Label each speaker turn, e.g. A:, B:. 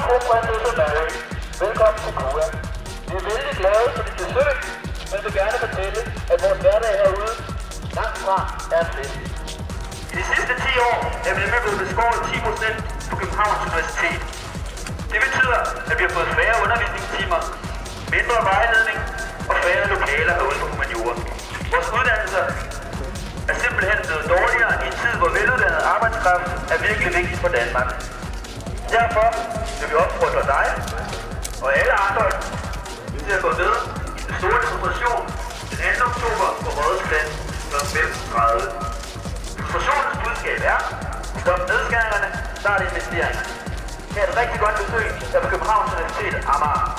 A: kronprinsesse Mary. Velkommen til KUA. Vi er vældig glade for dit besøg, men vil gerne fortælle, at vores hverdag herude langt fra er fedt.
B: I de sidste 10 år er vi nemlig blevet beskåret 10% på Københavns Universitet. Det betyder, at vi har fået færre undervisningstimer, mindre vejledning og færre lokaler herude på humaniora. Vores uddannelser er simpelthen blevet dårligere i en tid, hvor veluddannet arbejdskraft er virkelig vigtigt for Danmark. Derfor vil vi opfordre dig og alle andre til at gå med i den store demonstration den 2. oktober på Rådhuspladsen kl. 15:30. Demonstrationens budskab er: stop nedskæringerne, start investeringerne. Her er et rigtig godt besøg her på Københavns Universitet Amager.